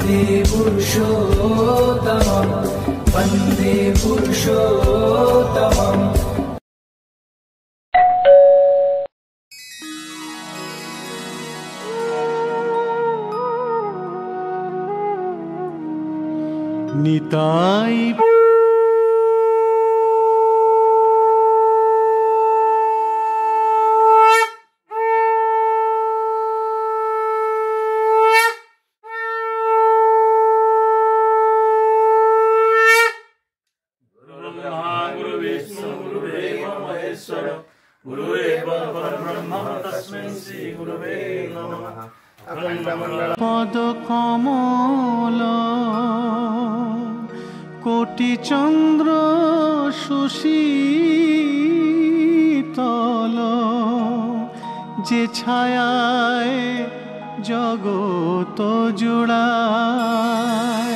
वन्दे पुरुषोत्तमं वन्दे पुरुषोत्तमम्। निताई पद कमल कोटि चंद्र सुशीतल जे छायाय जगत जुड़ाय।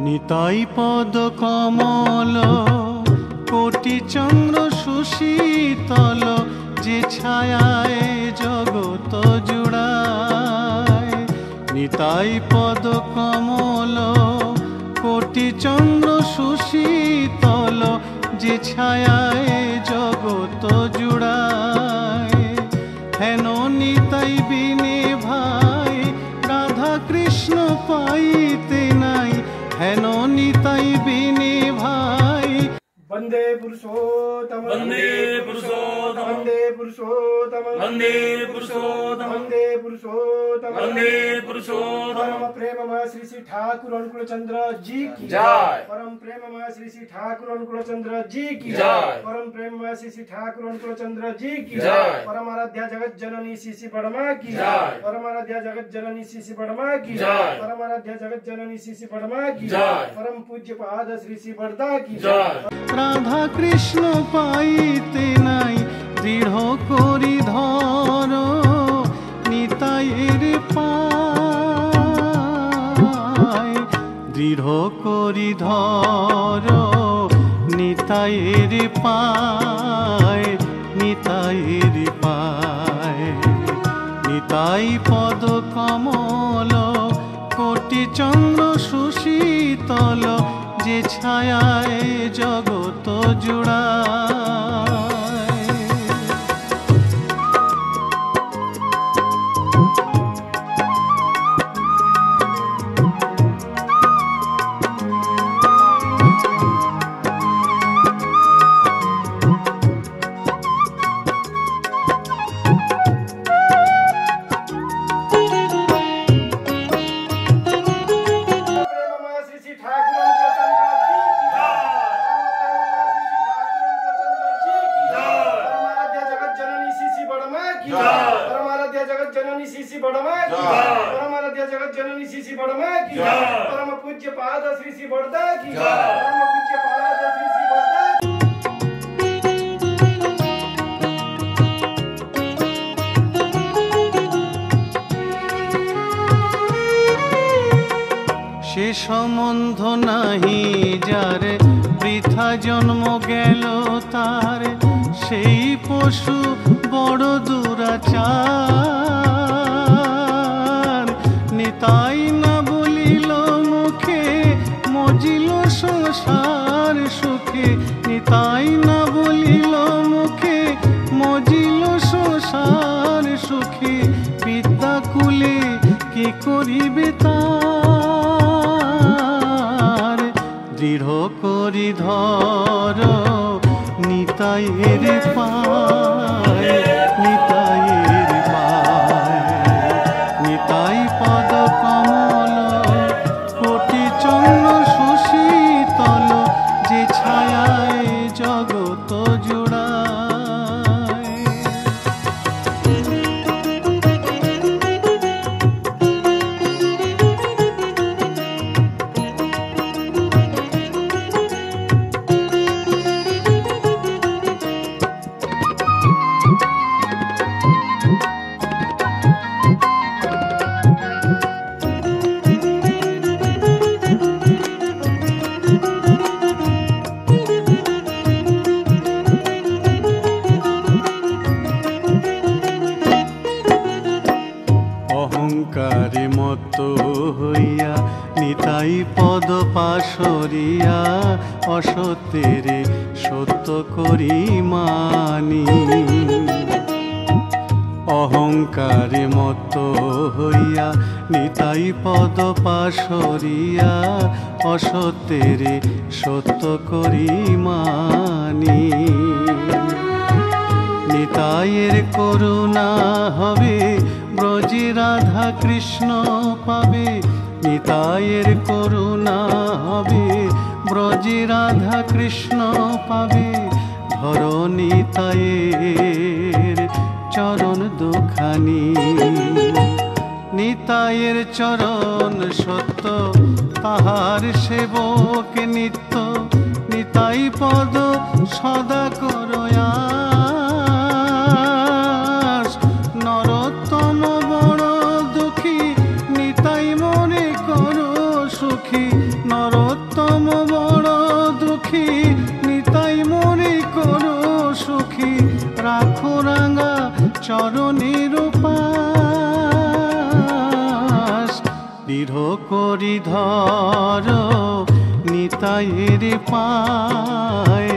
निताई पद कमल कोटि चंद्र सुशीतल जे छायाय जगत जुड़ाय। निताई पद कमल कोटि चंद्र सुशीतल जे छायाय जगत जुड़ाय। हेन निताई बिने भाई राधा कृष्ण पाइते नाई। हेन निताई बिने भाई वंदे पुरुषोत्तम वंदे पुरुषोत्तम वंदे पुरुषोत्तम वंदे पुरुषोत्तम वंदे पुरुषोत्तम वंदे पुरुषोत्तम। परम प्रेममय श्री श्री ठाकुर अनुकूल चंद्र जी की जय। परम प्रेममय श्री श्री ठाकुर अनुकूल चंद्र जी की जय। परम प्रेममय श्री श्री ठाकुर अनुकूल चंद्र जी की जय। परम आराध्या जगत जननी श्री श्री बड़मा की जय। परम आराध्या जगत जननी श्री श्री बड़मा की जय। परम आराध्या जगत जननी श्री श्री बड़मा की जय। परम पूज्य पाद श्री श्री बड़दा की जय। राधा कृष्ण पाइते नाई दृढ़ करी धर नितायेर पाय। दृढ़ करी धर नितायेर पाय नितायेर पाय। निताई पद कमल कोटि चंद्र सुशीतल जे छायाय जगत जुड़ाय। परम पूज्य पाद श्री श्री बड़दा की परम पूज्य पाद श्री श्री बड़दा। সে সম্বন্ধ নাহি যার বৃথা জন্ম গেল তার সেই পশু বড় দুরাচার। নিতাই না বলিল মুখে মজিল সংসার সুখে। নিতাই না বলিল মুখে মজিল সংসার সুখে। বিদ্যাকুলে কি করিবে তার। দৃঢ় করি ধর নিতাইয়ের পায় নিতাইয়ের পায়। নিতাই পদ কমল কোটি চন্দ্র সুশীতল যে ছায়ায় জগত জোড়ায়। পাশরিয়া অসত্যের সত্য করি মানি। অহংকারে মত হইয়া নিতাই পদ পাশরিয়া অসত্যের সত্য করি মানি। নিতাইয়ের করুণা হবে ব্রজে রাধা কৃষ্ণ পাবে। নিতাইয়ের করুণা হবে ব্রজে রাধা কৃষ্ণ পাবে। ধর নিতাইয়ের চরণ দুখানি। নিতাইয়ের চরণ সত্য তাহার সেবক নিত্য। নিতাই পদ সদা করয়াস। নরোত্তম বড় দুঃখী নিতাই মনে করো সুখী। নরোত্তম বড় দুঃখী নিতাই মনে করো সুখী। রাখো রাঙা চরণের পাশ। দৃঢ় করি ধর নিতাইয়ের পায়।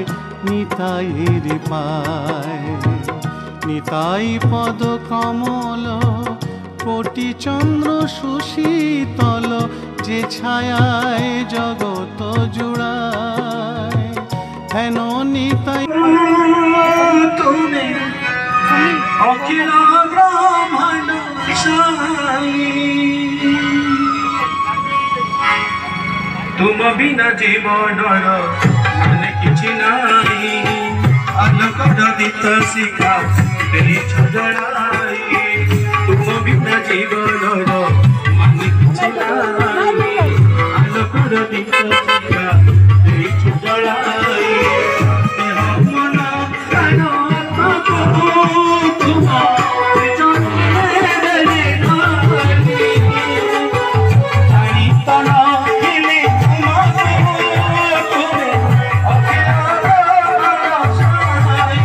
নিতাইয়ের পায় নিতাই পদ কমল কোটি চন্দ্র সুশীতল। যে ছায়ায় জগত জুড়ায় হেন নিতাই। তুমি অখিল ব্রহ্মাণ্ড সাই। তুম বিনা জীবনর মানে কিছু নাই। আলোকর দীপ্ত শিখা ଦେଇଛ ଜଣାଇ। ତୁମ ବିନା ଜୀବନର ମାନେ କିଛି ନାହିଁ। ଆଲୋକର ଦୀପ୍ତ ଶିଖା ଦେଇଛ ଜଣାଇ। ଦେହ ମନ ପ୍ରାଣ ଆତ୍ମାକୁ ତୁମ ଚରଣରେ ଧରି। ଜାଣି ତନ ହେଲେ ତୁମକୁ ତୁମେ ଅଖିଳର ସାଇ।